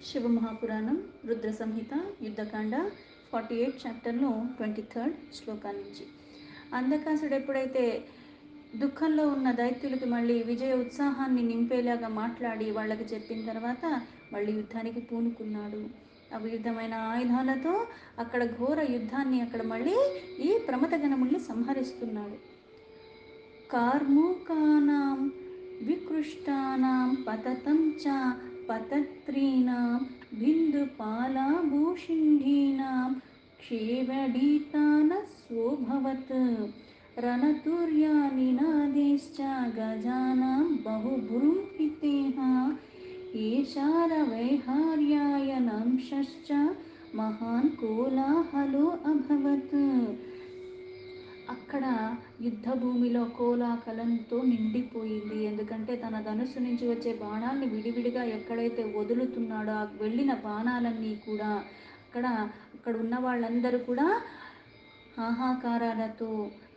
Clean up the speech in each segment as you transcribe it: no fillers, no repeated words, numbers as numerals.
శివమహాపురాణం రుద్ర సంహిత యుద్ధకాండ 48 చాప్టర్లో 23rd శ్లోకా నుంచి. అంధకాసుడు ఎప్పుడైతే దుఃఖంలో ఉన్న దైత్యులకి మళ్ళీ విజయ ఉత్సాహాన్ని నింపేలాగా మాట్లాడి వాళ్ళకి చెప్పిన తర్వాత మళ్ళీ యుద్ధానికి పూనుకున్నాడు. అవిధమైన ఆయుధాలతో అక్కడ ఘోర యుద్ధాన్ని అక్కడ మళ్ళీ ఈ ప్రమథగణముల్ని సంహరిస్తున్నాడు. కార్ముకానాం వికృష్టానాం పతతం చ పతత్రీణాం బిందుపాలాభూషిండీనాం క్షేవడీతానస్వోభవత్ రణతుర్యా నినాదేశ్చ గజానాం బహుభృంహితేః ఏషారవైహార్యాయ నంశశ్చ మహాన్ కోలాహలో అభవత్. అక్కడ యుద్ధ భూమిలో కోలాహలంతో నిండిపోయింది. ఎందుకంటే తన ధనుస్సు నుంచి వచ్చే బాణాలని విడివిడిగా ఎక్కడైతే వదులుతున్నాడో ఆ వెళ్ళిన బాణాలన్నీ కూడా అక్కడ ఉన్న వాళ్ళందరూ కూడా హాహాకారాలతో,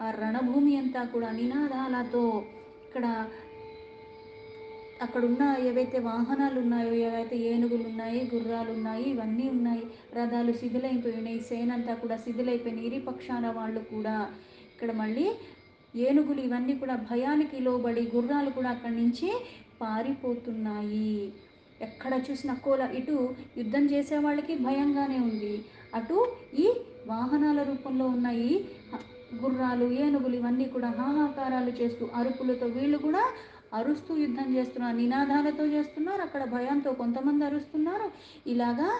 ఆ రణభూమి అంతా కూడా నినాదాలతో, అక్కడున్న ఏవైతే వాహనాలు ఉన్నాయో, ఏవైతే ఏనుగులు ఉన్నాయి, గుర్రాలు ఉన్నాయి, ఇవన్నీ ఉన్నాయి. రథాలు శిథిలైపోయినాయి, సేన అంతా కూడా శిథిలైపోయినాయి. ఇరుపక్షాల వాళ్ళు కూడా ఇక్కడ మళ్ళీ ఏనుగులు ఇవన్నీ కూడా భయానికి లోబడి, గుర్రాలు కూడా అక్కడి నుంచి పారిపోతున్నాయి. ఎక్కడ చూసిన ఇటు యుద్ధం చేసే వాళ్ళకి భయంగానే ఉంది, అటు ఈ వాహనాల రూపంలో ఉన్న ఈ గుర్రాలు, ఏనుగులు ఇవన్నీ కూడా హాహాకారాలు చేస్తూ అరుపులతో వీళ్ళు కూడా అరుస్తూ యుద్ధం చేస్తున్నారు, నినాదాలతో చేస్తున్నారు. అక్కడ భయంతో కొంతమంది అరుస్తున్నారు. ఇలాగా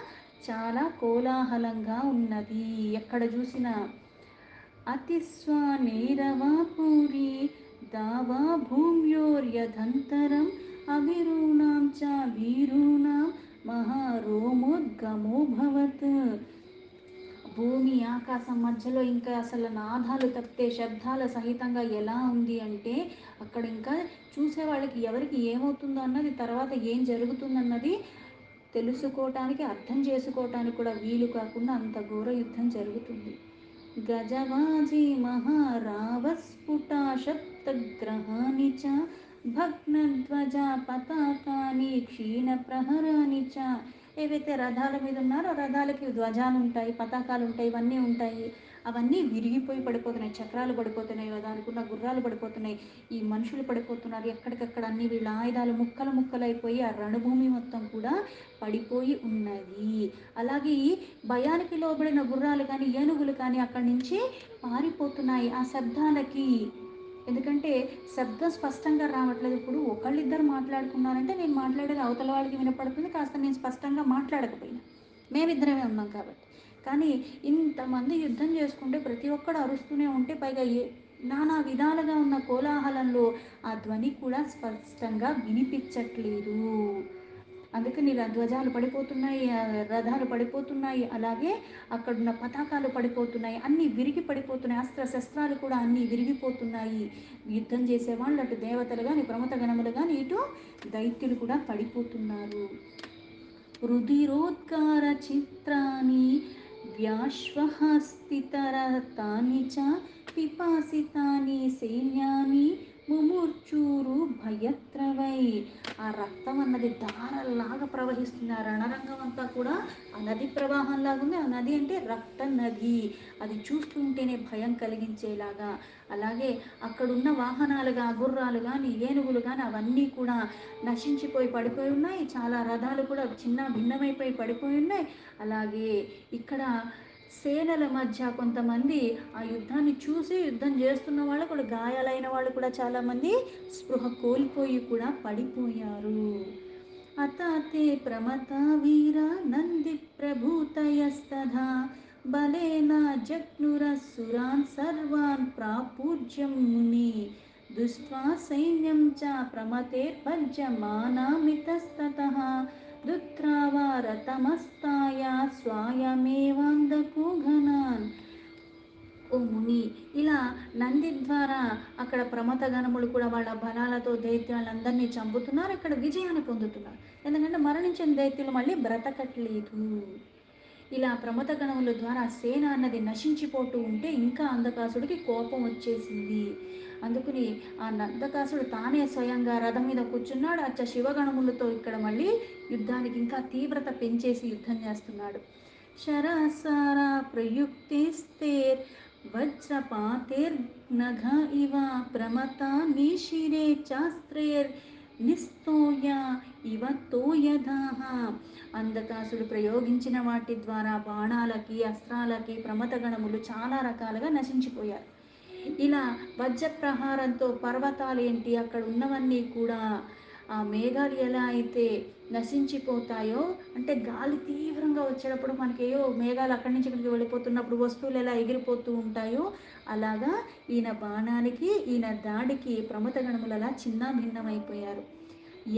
చాలా కోలాహలంగా ఉన్నది ఎక్కడ చూసినా. అతిస్వానేరవాపూరి దావా భూమ్యోర్యధంతరం అవిరూణాం చ వీరూణాం మహారోమోద్గమోభవత్. భూమి ఆకాశం మధ్యలో ఇంకా అసలు నాదాలు తప్పితే శబ్దాల సహితంగా ఎలా ఉంది అంటే అక్కడ ఇంకా చూసే వాళ్ళకి ఎవరికి ఏమవుతుందో అన్నది, తర్వాత ఏం జరుగుతుందన్నది తెలుసుకోవటానికి, అర్థం చేసుకోవటానికి కూడా వీలు కాకుండా అంత ఘోర యుద్ధం జరుగుతుంది. గజవాజీ మహారావస్ఫుటా సప్తగ్రహాని చ భగ్నధ్వజ పతాకాని క్షీణ ప్రహరాని చ. ఏవైతే రథాల మీద ఉన్నారో రథాలకి ధ్వజాలు ఉంటాయి, పతాకాలు ఉంటాయి, ఇవన్నీ ఉంటాయి. అవన్నీ విరిగిపోయి పడిపోతున్నాయి, చక్రాలు పడిపోతున్నాయి, దానికి ఉన్న గుర్రాలు పడిపోతున్నాయి, ఈ మనుషులు పడిపోతున్నారు. ఎక్కడికక్కడ అన్ని వీళ్ళ ఆయుధాలు ముక్కలు ముక్కలైపోయి ఆ రణభూమి మొత్తం కూడా పడిపోయి ఉన్నది. అలాగే ఈ భయానికి లోబడిన గుర్రాలు కానీ ఏనుగులు కానీ అక్కడి నుంచి పారిపోతున్నాయి ఆ శబ్దాలకి. ఎందుకంటే శబ్దం స్పష్టంగా రావట్లేదు. ఇప్పుడు ఒకళ్ళిద్దరు మాట్లాడుకున్నారంటే నేను మాట్లాడేది అవతల వాళ్ళకి వినపడుతుంది, కాస్త నేను స్పష్టంగా మాట్లాడకపోయినా, మేమిద్దరమే ఉన్నాం కాబట్టి. కానీ ఇంతమంది యుద్ధం చేసుకుంటే ప్రతి ఒక్కడు అరుస్తూనే ఉంటే, పైగా నానా విధాలుగా ఉన్న కోలాహలంలో ఆ ధ్వని కూడా స్పష్టంగా వినిపించట్లేదు. అందుకని ఇలా ధ్వజాలు పడిపోతున్నాయి, రథాలు పడిపోతున్నాయి, అలాగే అక్కడున్న పతాకాలు పడిపోతున్నాయి, అన్నీ విరిగి పడిపోతున్నాయి, అస్త్ర శస్త్రాలు కూడా అన్నీ విరిగిపోతున్నాయి. యుద్ధం చేసేవాళ్ళు అటు దేవతలు కానీ, ప్రమథగణములు కానీ, ఇటు దైత్యులు కూడా పడిపోతున్నారు. రుధిరోద్గార చిత్రాని వ్యాశ్వహస్తితరతాని చ పిపాసితాని సైన్యాని ముమూర్చూరు భయత్రవై. ఆ రక్తం అన్నది దారల్లాగా ప్రవహిస్తుంది. ఆ రణరంగం అంతా కూడా ఆ నది ప్రవాహంలాగా ఉంది. ఆ నది అంటే రక్త నది, అది చూస్తుంటేనే భయం కలిగించేలాగా. అలాగే అక్కడున్న వాహనాలుగా గుర్రాలు కానీ, ఏనుగులు కానీ అవన్నీ కూడా నశించిపోయి పడిపోయి ఉన్నాయి. చాలా రథాలు కూడా చిన్న భిన్నమైపోయి పడిపోయి ఉన్నాయి. అలాగే ఇక్కడ సేనల మధ్య కొంతమంది ఆ యుద్ధాన్ని చూసి యుద్ధం చేస్తున్న వాళ్ళు కూడా, గాయాలైన వాళ్ళు కూడా చాలామంది స్పృహ కోల్పోయి కూడా పడిపోయారు. అతాతే ప్రమత వీర నంది ప్రభూతయస్తథా బలేన జగ్నురసురాన్ సర్వాన్ ప్రాపూజ్యం ముని దుష్ట్వా సైన్యం చ ప్రమతేర్భజ్యమానామితస్తతః దుత్రావారతమస్తాయ స్వాయమేవాంధకో ఘనాన్. ఓ ముని, ఇలా నంది ద్వారా అక్కడ ప్రమథగణములు కూడా వాళ్ళ బలాలతో దైత్యాలందరినీ చంపుతున్నారు, ఇక్కడ విజయాన్ని పొందుతున్నారు. ఎందుకంటే మరణించిన దైత్యులు మళ్ళీ బ్రతకట్లేదు. ఇలా ప్రమథగణముల ద్వారా సేన అన్నది నశించిపోతూ ఉంటే ఇంకా అంధకాసుడికి కోపం వచ్చేసింది. అందుకని ఆ నందకాసుడు తానే స్వయంగా రథం మీద కూర్చున్నాడు. శివగణములతో ఇక్కడ మళ్ళీ యుద్ధానికి ఇంకా తీవ్రత పెంచేసి యుద్ధం చేస్తున్నాడు. శరసారా ప్రయుక్తేస్తేర్ వజ్రపాతేర్నఘ ఇవ ప్రమతా నిశిరే చాస్త్రేర్ నిస్తోయ ఇవ తోయదాహ. అంధకాసుడు ప్రయోగించిన వాటి ద్వారా బాణాలకి అస్త్రాలకి ప్రమథగణములు చాలా రకాలుగా నశించిపోయారు. ఇలా వజ్రప్రహారంతో పర్వతాలేంటి అక్కడ ఉన్నవన్నీ కూడా ఆ మేఘాలు ఎలా అయితే నశించిపోతాయో, అంటే గాలి తీవ్రంగా వచ్చేటప్పుడు మనకేయో మేఘాలు అక్కడి నుంచి ఇక్కడికి వెళ్ళిపోతున్నప్పుడు వస్తువులు ఎలా ఎగిరిపోతూ ఉంటాయో, అలాగా ఈయన బాణానికి ఈయన దాడికి ప్రమథగణములు అలా చిన్న భిన్నమైపోయారు.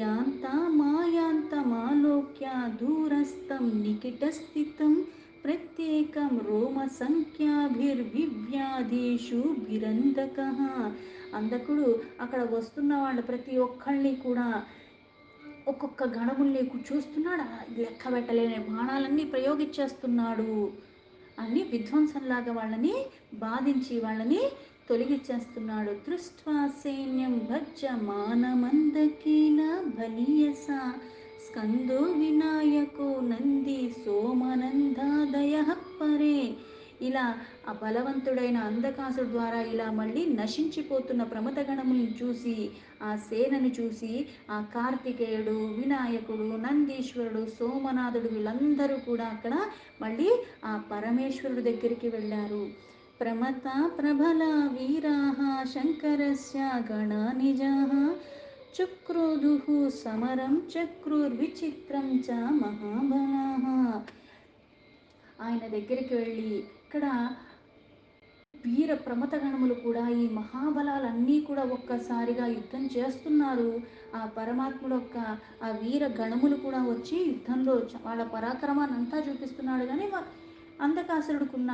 యాంతమాయాంతమాలోక్య దూరస్థం నికిటస్థితం ప్రత్యేకం రోమ సంఖ్యాభిర్వివ్యాధీషు బిరంధక. అందకుడు అక్కడ వస్తున్న వాళ్ళు ప్రతి ఒక్కళ్ళని కూడా ఒక్కొక్క గణముల్ని చూస్తున్నాడు. లెక్క పెట్టలేని బాణాలన్నీ ప్రయోగించేస్తున్నాడు. అన్ని విధ్వంసంలాగా వాళ్ళని బాధించి వాళ్ళని తొలగించేస్తున్నాడు. దృష్ట్వా సైన్యం భజ్యమానమందకేన బలీయస స్కందో వినాయకో నంది సోమనందాదయ పరే. ఇలా ఆ బలవంతుడైన అంధకాసుడు ద్వారా ఇలా మళ్ళీ నశించిపోతున్న ప్రమథగణములను చూసి, ఆ సేనను చూసి ఆ కార్తికేయుడు, వినాయకుడు, నందీశ్వరుడు, సోమనాథుడు వీళ్ళందరూ కూడా అక్కడ మళ్ళీ ఆ పరమేశ్వరుడి దగ్గరికి వెళ్ళారు. ప్రమత ప్రబల వీరాః శంకరస్య గణానిజాః చుక్రోధుః సమరం చక్రుర్విచిత్రం చ మహాబలాః. ఆయన దగ్గరికి వెళ్ళి ఇక్కడ వీర ప్రమథగణములు కూడా ఈ మహాబలాలన్నీ కూడా ఒక్కసారిగా యుద్ధం చేస్తున్నారు. ఆ పరమాత్ముడు యొక్క ఆ వీర గణములు కూడా వచ్చి యుద్ధంలో వాళ్ళ పరాక్రమాన్ని అంతా చూపిస్తున్నాడు. కానీ అంధకాసురుడుకున్న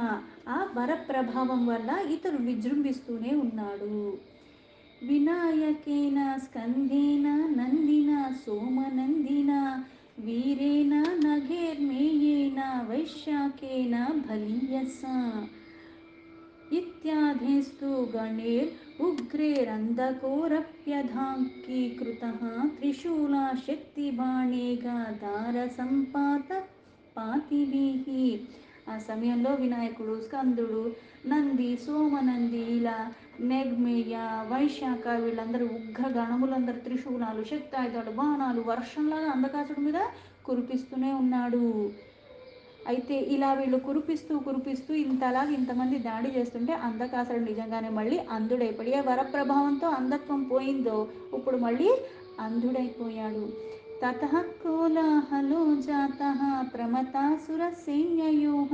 ఆ వరప్రభావం వల్ల ఇతడు విజృంభిస్తూనే ఉన్నాడు. వినాయకేన స్కందేన నందిన సోమనందిన వీరేణ నఘేర్మేయేన వైశాఖేన బలీయస ఇత్యాదిస్తు గణేర్ ఉగ్రైరంధకోరప్యధాంకీకృతః త్రిశూలా శక్తిబాణేగా దారసంపాత పాతిభిః. ఆ సమయంలో వినాయకుడు, స్కందుడు, నంది, సోమనంది, ఇలా నెగ్మేయ, వైశాఖ వీళ్ళందరూ ఉగ్ర గణములందరూ త్రిశూలాలు, శక్తాయుధాలు, బాణాలు వర్షంలాగా అంధకాసుడి మీద కురిపిస్తూనే ఉన్నాడు. అయితే ఇలా వీళ్ళు కురిపిస్తూ ఇంతలాగా ఇంతమంది దాడి చేస్తుంటే అంధకాసురుడు నిజంగానే మళ్ళీ అంధుడైపోయి, ఏ వరప్రభావంతో అంధత్వం పోయిందో ఇప్పుడు మళ్ళీ అంధుడైపోయాడు. తతః కోలాహలో జాతః ప్రమతాసుర సైన్యయోః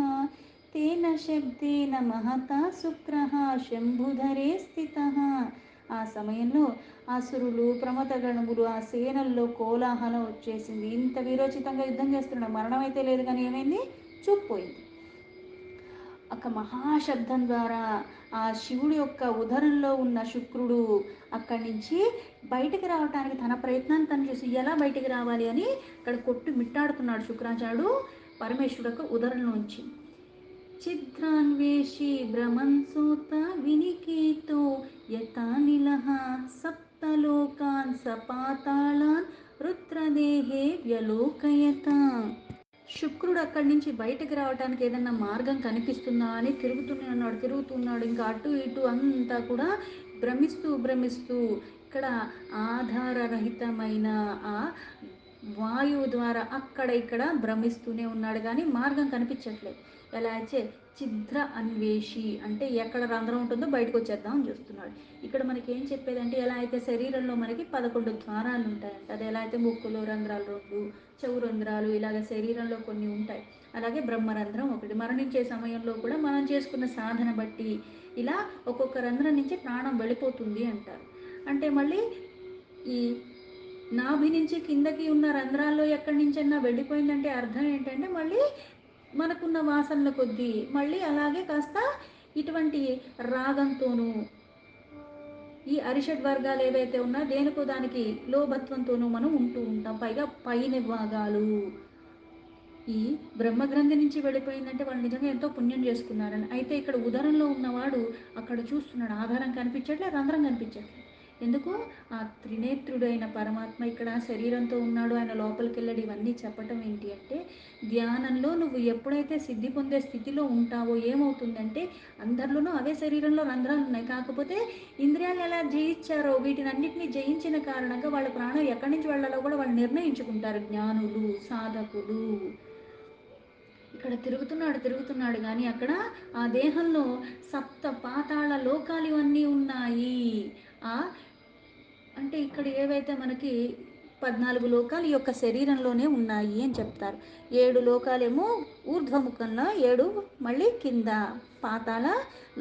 తేన శబ్దేన మహతా శుక్రః శంభుధరే స్థితః. ఆ సమయంలో అసురులు, ప్రమథగణములు ఆ సేనల్లో కోలాహలం వచ్చేసింది. ఇంత వీరోచితంగా యుద్ధం చేస్తున్నాడు, మరణం అయితే లేదు కానీ ఏమైంది, చూపుపోయింది. ఒక మహాశబ్దం ద్వారా ఆ శివుడి యొక్క ఉదరంలో ఉన్న శుక్రుడు అక్కడి నుంచి బయటికి రావటానికి తన ప్రయత్నాన్ని తను చేసి ఎలా బయటికి రావాలి అని అక్కడ కొట్టు మిట్టాడుతున్నాడు శుక్రాచార్యుడు పరమేశ్వరుడు యొక్క ఉదరంలోంచి. ఛిద్రాన్వేషి భ్రమన్సోత వినికేతో యతానిలః సప్తలోకాన్ సపాతాళాన్ రుద్రదేహే వ్యలోకయత. శుక్రుడు అక్కడి నుంచి బయటకు రావడానికి ఏదన్నా మార్గం కనిపిస్తుందా అని తిరుగుతున్నాడు. ఇంకా అటు ఇటు అంతా కూడా భ్రమిస్తూ ఇక్కడ ఆధారరహితమైన ఆ వాయువు ద్వారా అక్కడ ఇక్కడ భ్రమిస్తూనే ఉన్నాడు, కానీ మార్గం కనిపించట్లేదు. ఎలా అయితే ఛిద్ర అన్వేషి అంటే ఎక్కడ రంధ్రం ఉంటుందో బయటకు వచ్చేద్దాం అని చూస్తున్నాడు. ఇక్కడ మనకి ఏం చెప్పేదంటే, ఎలా అయితే శరీరంలో మనకి 11 ద్వారాలు ఉంటాయంట, అది ఎలా అయితే ముక్కులో రంధ్రాలు 2, చెవు రంధ్రాలు ఇలాగ శరీరంలో కొన్ని ఉంటాయి, అలాగే బ్రహ్మరంధ్రం ఒకటి. మరణించే సమయంలో కూడా మనం చేసుకున్న సాధన బట్టి ఇలా ఒక్కొక్క రంధ్రం నుంచి ప్రాణం వెళ్ళిపోతుంది అంటారు. అంటే మళ్ళీ ఈ నాభి నుంచి కిందకి ఉన్న రంధ్రాల్లో ఎక్కడి నుంచైనా వెళ్ళిపోయిందంటే అర్థం ఏంటంటే మళ్ళీ మనకున్న వాసనల కొద్దీ మళ్ళీ అలాగే కాస్త ఇటువంటి రాగంతోనూ ఈ అరిషడ్ వర్గాలు ఏవైతే ఉన్నా దేనికో దానికి లోభత్వంతోనూ మనం ఉంటూ ఉంటాం. పైగా పైన భాగాలు ఈ బ్రహ్మగ్రంథి నుంచి వెళ్ళిపోయిందంటే వాళ్ళు నిజంగా ఎంతో పుణ్యం చేసుకున్నారని. అయితే ఇక్కడ ఉదరంలో ఉన్నవాడు అక్కడ చూస్తున్నాడు, ఆధారం కనిపించట్లే, రంధ్రం కనిపించట్లే. ఎందుకు? ఆ త్రినేత్రుడైన పరమాత్మ ఇక్కడ శరీరంతో ఉన్నాడు, ఆయన లోపలికి వెళ్ళాడు. ఇవన్నీ చెప్పటం ఏంటి అంటే, ధ్యానంలో నువ్వు ఎప్పుడైతే సిద్ధి పొందే స్థితిలో ఉంటావో ఏమవుతుందంటే, అందరిలోనూ అవే శరీరంలో రంధ్రాలు ఉన్నాయి. కాకపోతే ఇంద్రియాలు ఎలా జయించారో వీటిని అన్నింటినీ జయించిన కారణంగా వాళ్ళ ప్రాణం ఎక్కడి నుంచి వెళ్ళాలో కూడా వాళ్ళు నిర్ణయించుకుంటారు, జ్ఞానులు, సాధకులు. ఇక్కడ తిరుగుతున్నాడు తిరుగుతున్నాడు కానీ అక్కడ ఆ దేహంలో సప్త పాతాళ లోకాలు ఇవన్నీ ఉన్నాయి. ఆ అంటే ఇక్కడ ఏవైతే మనకి 14 లోకాలు ఈ యొక్క శరీరంలోనే ఉన్నాయి అని చెప్తారు. 7 లోకాలేమో ఊర్ధ్వముఖంలో, 7 మళ్ళీ కింద పాతాళ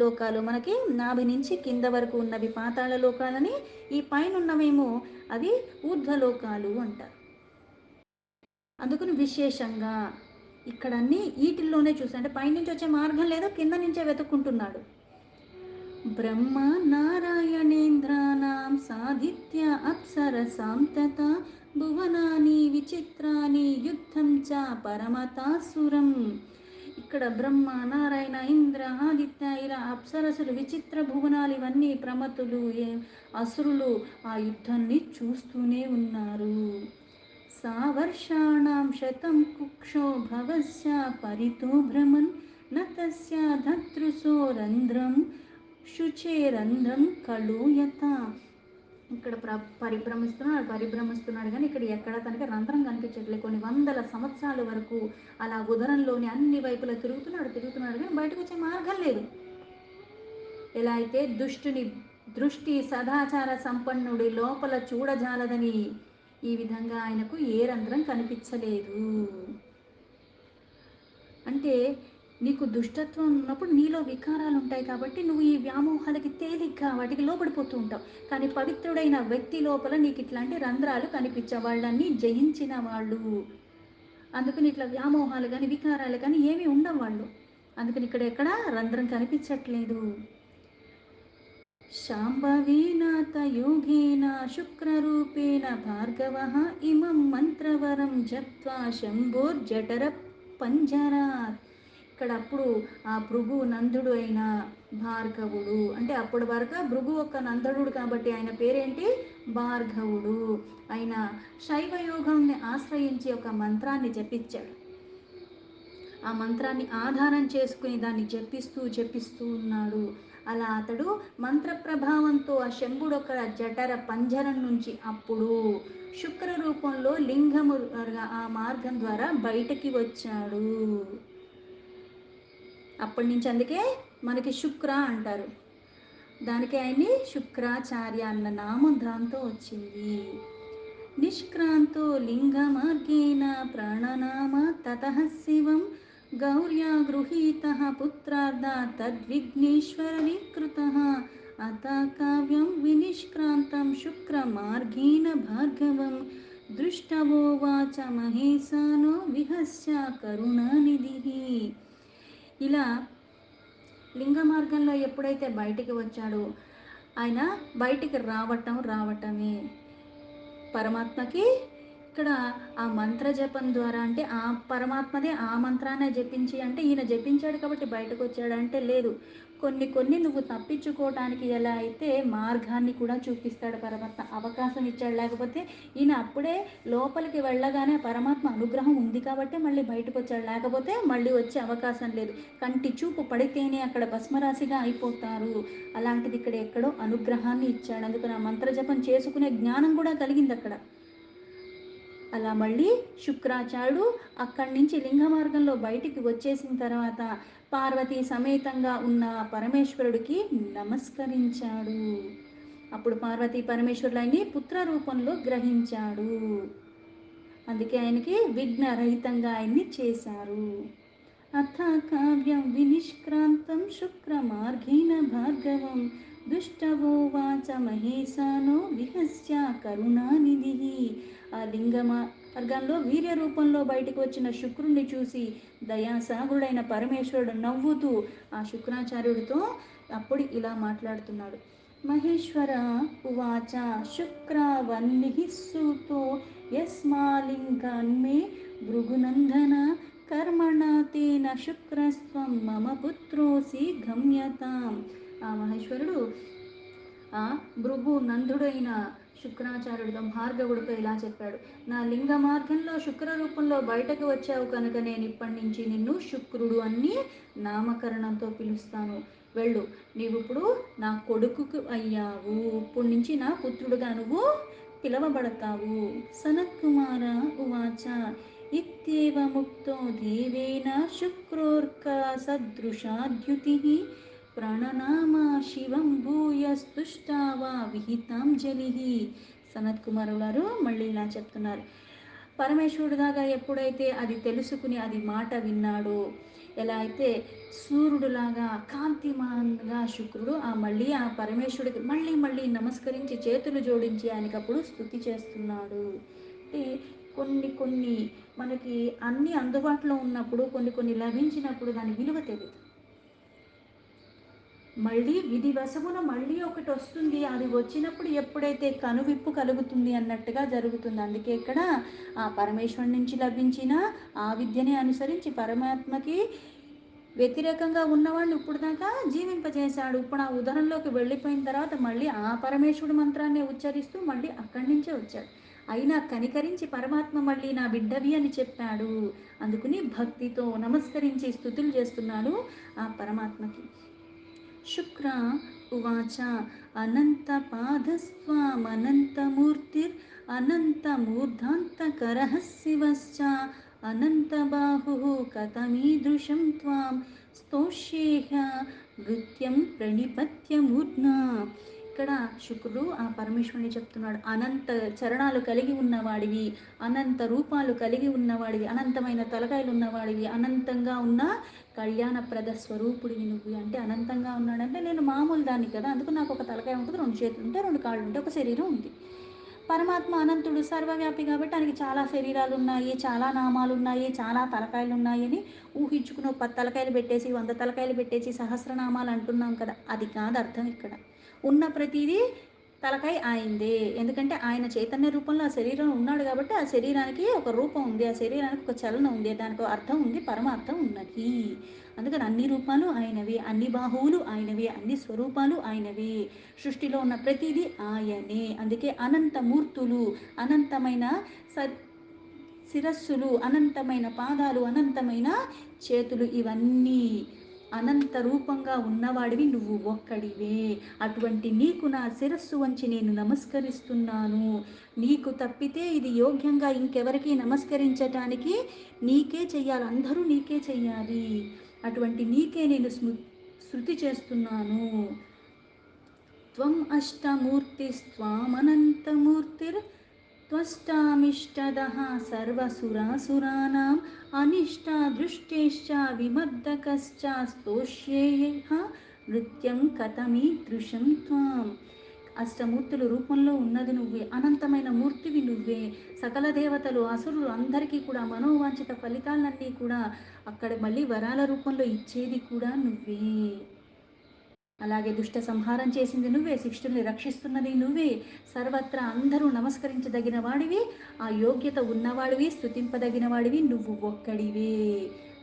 లోకాలు. మనకి నాభి నుంచి కింద వరకు ఉన్నవి పాతాళ లోకాలని, ఈ పైన ఉన్నవేమో అవి ఊర్ధ్వలోకాలు అంటారు. అందుకని విశేషంగా ఇక్కడ అన్ని వీటిల్లోనే చూసి, అంటే పైనుంచి వచ్చే మార్గం లేదో కింద నుంచే వెతుక్కుంటున్నాడు. బ్రహ్మ నారాయణేంద్రాణం సాధిత్య అప్సరసాం తథా భువనాని విచిత్రాని యుద్ధం చ పరమతాసురం. ఇక్కడ బ్రహ్మ, నారాయణ, ఇంద్ర, ఆదిత్య ఇలా అప్సరసులు, విచిత్ర భువనాలు ఇవన్నీ ప్రమతులు, అసురులు ఆ యుద్ధాన్ని చూస్తూనే ఉన్నారు. సావర్షాణం శతం కుక్షో భవస్య పరితో భ్రమన్ నతస్య ధతృసో రంధ్రం శుచేరంధ్రం కళూయత. ఇక్కడ పరిభ్రమిస్తున్నాడు కానీ ఇక్కడ ఎక్కడ తనకి రంధ్రం కనిపించట్లేదు. కొన్ని వందల సంవత్సరాల వరకు అలా ఉదరంలోని అన్ని వైపులా తిరుగుతున్నాడు కానీ బయటకు వచ్చే మార్గం లేదు. ఎలా అయితే దుష్టుని దృష్టి సదాచార సంపన్నుడి లోపల చూడజాలదని, ఈ విధంగా ఆయనకు ఏ రంధ్రం కనిపించలేదు. అంటే నీకు దుష్టత్వం ఉన్నప్పుడు నీలో వికారాలు ఉంటాయి కాబట్టి నువ్వు ఈ వ్యామోహాలకి తేలిగ్గా వాటికి లోపడిపోతూ ఉంటావు. కానీ పవిత్రుడైన వ్యక్తి లోపల నీకు ఇట్లాంటి రంధ్రాలు కనిపించే వాళ్ళని జయించిన వాళ్ళు. అందుకని ఇట్లా వ్యామోహాలు కానీ వికారాలు కానీ ఏమీ ఉండవు వాళ్ళు. అందుకని ఇక్కడ ఎక్కడ రంధ్రం కనిపించట్లేదు. శాంభవీనాథ యోగేన శుక్రరూపేణ భార్గవః ఇమం మంత్రవరం జప్త్వా శంభోర్జఠర పంజరాత్. ఇక్కడ అప్పుడు ఆ భృగు నందుడు అయిన భార్గవుడు, అంటే అప్పటి వరకు భృగు ఒక నందనుడు కాబట్టి ఆయన పేరేంటి? భార్గవుడు. ఆయన శైవయోగాన్ని ఆశ్రయించి ఒక మంత్రాన్ని జపించాడు. ఆ మంత్రాన్ని ఆధారం చేసుకుని దాన్ని జపిస్తూ ఉన్నాడు. అలా అతడు మంత్ర ప్రభావంతో ఆ శంభుడు ఒక జఠర పంజరం నుంచి అప్పుడు శుక్ర రూపంలో లింగము ఆ మార్గం ద్వారా బయటకి వచ్చాడు. అప్పటి నుంచి అందుకే మనకి శుక్ర అంటారు. దానికి ఆయన్ని శుక్రాచార్య అన్న నామం దాంతో వచ్చింది. నిష్క్రాంతో లింగ మార్గేణ ప్రాణనామ తతః శివం గౌర్యా గృహీతః పుత్రార్థ తద్విఘ్నేశ్వరనికృతః అత కావ్యం వినిష్క్రాంతం శుక్రమార్గేణ భార్గవం దృష్టవోవాచ మహేశానో విహస్య కరుణానిధిః. ఇలా లింగ మార్గంలో ఎప్పుడైతే బయటికి వచ్చాడో ఆయన బయటికి రావటమే పరమాత్మకి ఇక్కడ ఆ మంత్ర జపం ద్వారా, అంటే ఆ పరమాత్మదే ఆ మంత్రాన్ని జపించి, అంటే ఈయన జపించాడు కాబట్టి బయటకు వచ్చాడు అంటే లేదు. కొన్ని నువ్వు తప్పించుకోవటానికి ఎలా అయితే మార్గాన్ని కూడా చూపిస్తాడు పరమాత్మ, అవకాశం ఇచ్చాడు. లేకపోతే ఈయన అప్పుడే లోపలికి వెళ్ళగానే పరమాత్మ అనుగ్రహం ఉంది కాబట్టి మళ్ళీ బయటకు వచ్చాడు, లేకపోతే మళ్ళీ వచ్చే అవకాశం లేదు. కంటి చూపు పడితేనే అక్కడ భస్మరాశిగా అయిపోతారు. అలాంటిది ఇక్కడ ఎక్కడో అనుగ్రహాన్ని ఇచ్చాడు. అందుకని ఆ మంత్ర జపం చేసుకునే జ్ఞానం కూడా కలిగింది అక్కడ. అలా మళ్ళీ శుక్రాచార్యుడు అక్కడి నుంచి లింగ మార్గంలో బయటికి వచ్చేసిన తర్వాత పార్వతీ సమేతంగా ఉన్న పరమేశ్వరుడికి నమస్కరించాడు. అప్పుడు పార్వతీ పరమేశ్వరులని పుత్ర రూపంలో గ్రహించాడు. అందుకే ఆయనకి విఘ్నరహితంగా ఆయన్ని చేశారు. అథ కావ్యం వినిష్క్రాంతం శుక్రమార్గేణ భార్గవం దుష్టవోవాచ మహేశానో విహస్య కరుణానిధిః. ఆ లింగ మార్గంలో వీర్య రూపంలో బయటకు వచ్చిన శుక్రుణ్ణి చూసి దయాసాగుడైన పరమేశ్వరుడు నవ్వుతూ ఆ శుక్రాచార్యుడితో అప్పుడు ఇలా మాట్లాడుతున్నాడు. మహేశ్వర ఉవాచ శుక్రవన్నిః సూతో యస్మాలింగాన్మే భృగునందన కర్మణా తేన శుక్రస్వం మమ పుత్రోసి గమ్యతాం. ఆ మహేశ్వరుడు ఆ భృగు నందుడైన శుక్రాచార్యుడితో భార్గవుడితో ఇలా చెప్పాడు: నా లింగ మార్గంలో శుక్ర రూపంలో బయటకు వచ్చావు కనుక నేను ఇప్పటి నుంచి నిన్ను శుక్రుడు అని నామకరణంతో పిలుస్తాను. వెళ్ళు, నీవు ఇప్పుడు నా కొడుకుకు అయ్యావు, ఇప్పటి నుంచి నా పుత్రుడుగా నువ్వు పిలవబడతావు. సనత్కుమార ఉవాచ ఇత్యేవముక్తో దేవేన శుక్రోర్క సదృశాద్యుతిః ప్రణనామ శివం భూయస్తుష్టావా విహితాంజలి. సనత్ కుమారు గారు మళ్ళీ ఇలా చెప్తున్నారు: పరమేశ్వరుడు దాకా ఎప్పుడైతే అది తెలుసుకుని అది మాట విన్నాడో, ఎలా అయితే సూర్యుడులాగా కాంతిమాన్గా శుక్రుడు మళ్ళీ ఆ పరమేశ్వరుడికి మళ్ళీ మళ్ళీ నమస్కరించి చేతులు జోడించి ఆయనకప్పుడు స్తుతి చేస్తున్నాడు. అంటే కొన్ని కొన్ని మనకి అన్ని అందుబాటులో ఉన్నప్పుడు, కొన్ని కొన్ని లభించినప్పుడు దాని విలువ తెలియదు. మళ్ళీ విధివశమున మళ్ళీ ఒకటి వస్తుంది, అది వచ్చినప్పుడు ఎప్పుడైతే కనువిప్పు కలుగుతుంది అన్నట్టుగా జరుగుతుంది. అందుకే ఇక్కడ ఆ పరమేశ్వరుని నుంచి లభించిన ఆ విద్యని అనుసరించి పరమాత్మకి వ్యతిరేకంగా ఉన్నవాళ్ళు ఇప్పుడు దాకా జీవింపజేశాడు. ఇప్పుడు ఆ ఉదరంలోకి వెళ్ళిపోయిన తర్వాత మళ్ళీ ఆ పరమేశ్వరుడు మంత్రాన్ని ఉచ్చరిస్తూ మళ్ళీ అక్కడి నుంచే వచ్చాడు. అయినా కనికరించి పరమాత్మ మళ్ళీ నా బిడ్డవి అని చెప్పాడు. అందుకుని భక్తితో నమస్కరించి స్తుతులు చేస్తున్నాడు ఆ పరమాత్మకి. శుక్ర ఉవాచ అనంతపాదస్త్వామనంతమూర్తిర్ అనంతమూర్ధాంతకరః శివశ్చ అనంతబాహుః కథమీదృశం త్వాం స్తోష్యేహ నృత్యం ప్రణిపత్యమూర్ధ్నా. ఇక్కడ శుక్రుడు ఆ పరమేశ్వరుని చెప్తున్నాడు: అనంత చరణాలు కలిగి ఉన్నవాడివి, అనంత రూపాలు కలిగి ఉన్నవాడివి, అనంతమైన తలకాయలు ఉన్నవాడివి, అనంతంగా ఉన్న కళ్యాణప్రద స్వరూపుడివి నువ్వు. అంటే అనంతంగా ఉన్నాడంటే నేను మామూలు దాన్ని కదా, అందుకు నాకు ఒక తలకాయ ఉంటుంది, 2 చేతులు ఉంటాయి, 2 కాళ్ళు ఉంటాయి, ఒక శరీరం ఉంది. పరమాత్మ అనంతుడు, సర్వవ్యాపి కాబట్టి ఆయనకి చాలా శరీరాలు ఉన్నాయి, చాలా నామాలు ఉన్నాయి, చాలా తలకాయలు ఉన్నాయి అని ఊహించుకుని 10 తలకాయలు పెట్టేసి 100 తలకాయలు పెట్టేసి సహస్రనామాలు అంటున్నాం కదా, అది కాదు అర్థం ఇక్కడ. ఉన్న ప్రతిదీ తలకాయ ఆయిందే. ఎందుకంటే ఆయన చైతన్య రూపంలో ఆ శరీరం ఉన్నాడు కాబట్టి ఆ శరీరానికి ఒక రూపం ఉంది, ఆ శరీరానికి ఒక చలనం ఉంది, దానికి ఒక అర్థం ఉంది, పరమార్థం ఉన్నది. అందుకని అన్ని రూపాలు ఆయనవి, అన్ని బాహువులు ఆయనవి, అన్ని స్వరూపాలు ఆయనవి, సృష్టిలో ఉన్న ప్రతిదీ ఆయనే. అందుకే అనంతమూర్తులు, అనంతమైన శిరస్సులు, అనంతమైన పాదాలు, అనంతమైన చేతులు, ఇవన్నీ అనంత రూపంగా ఉన్నవాడివి నువ్వు ఒక్కడివే. అటువంటి నీకు నా శిరస్సు వంచి నేను నమస్కరిస్తున్నాను. నీకు తప్పితే ఇది యోగ్యంగా ఇంకెవరికి నమస్కరించటానికి నీకే చెయ్యాలి, అందరూ నీకే చెయ్యాలి. అటువంటి నీకే నేను శృతి చేస్తున్నాను. త్వం అష్టమూర్తిస్త్వామనంతమూర్తిర్ త్వష్టామిష్టదః సర్వసురాసురానాం అనిష్టాదృష్టేశ్చ విమర్దకశ్చ స్తోష్యేహ నృత్యం కథమీదృశం త్వాం. అష్టమూర్తుల రూపంలో ఉన్నది నువ్వే, అనంతమైన మూర్తివి నువ్వే. సకల దేవతలు, అసురులు అందరికీ కూడా మనోవాంఛిత ఫలితాలన్నీ కూడా అక్కడ మళ్ళీ వరాల రూపంలో ఇచ్చేది కూడా నువ్వే. అలాగే దుష్ట సంహారం చేసింది నువ్వే, శిష్టుల్ని రక్షిస్తున్నది నువ్వే. సర్వత్రా అందరూ నమస్కరించదగిన వాడివి, ఆ యోగ్యత ఉన్నవాడివి, స్తుతింపదగిన వాడివి నువ్వు ఒక్కడివే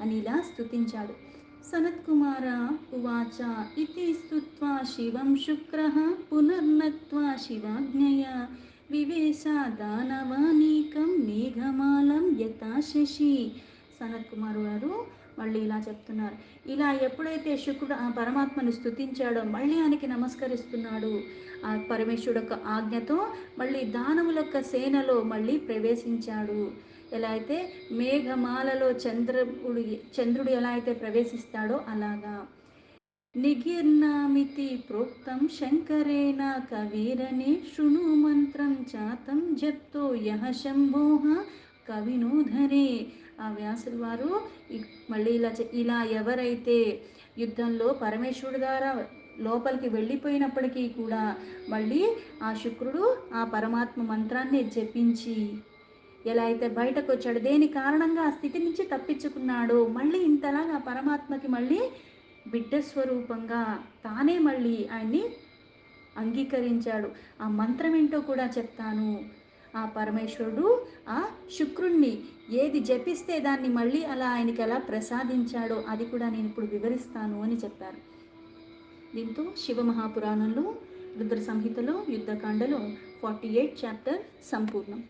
అని ఇలా స్తుతించాడు. సనత్కుమార ఉవాచ ఇతి స్తుత్వా శివం శుక్రః పునర్నత్వా శివాజ్ఞయ వివేశ దానవానీకం మేఘమాలం యథా శశి. సనత్ కుమారు గారు మళ్ళీ ఇలా చెప్తున్నారు: ఇలా ఎప్పుడైతే శుక్రుడు ఆ పరమాత్మను స్తుతించాడో మళ్ళీ ఆయనకి నమస్కరిస్తున్నాడు. ఆ పరమేశ్వరుడు యొక్క ఆజ్ఞతో మళ్ళీ దానవుల యొక్క సేనలో మళ్ళీ ప్రవేశించాడు. ఎలా అయితే మేఘమాలలో చంద్రుడు ఎలా అయితే ప్రవేశిస్తాడో అలాగా. నిగిర్నామితి ప్రోక్తం శంకరేణ కవీరనే శృణు మంత్రం చాతం జప్తో యః శంభోః కవినోధరే. ఆ వ్యాసుల వారు మళ్ళీ ఇలా ఎవరైతే యుద్ధంలో పరమేశ్వరుడు ద్వారా లోపలికి వెళ్ళిపోయినప్పటికీ కూడా మళ్ళీ ఆ శుక్రుడు ఆ పరమాత్మ మంత్రాన్ని జపించి ఎలా అయితే బయటకు వచ్చాడు, దేని కారణంగా ఆ స్థితి నుంచి తప్పించుకున్నాడో మళ్ళీ ఇంతలాగా పరమాత్మకి మళ్ళీ బిడ్డ స్వరూపంగా తానే మళ్ళీ ఆయన్ని అంగీకరించాడు. ఆ మంత్రం ఏంటో కూడా చెప్తాను. ఆ పరమేశ్వరుడు ఆ శుక్రుణ్ణి ఏది జపిస్తే దాన్ని మళ్ళీ అలా ఆయనకి ఎలా ప్రసాదించాడో అది కూడా నేను ఇప్పుడు వివరిస్తాను అని చెప్పారు. దీంతో శివమహాపురాణంలో రుద్ర సంహితలో యుద్ధకాండలో 48 చాప్టర్ సంపూర్ణం.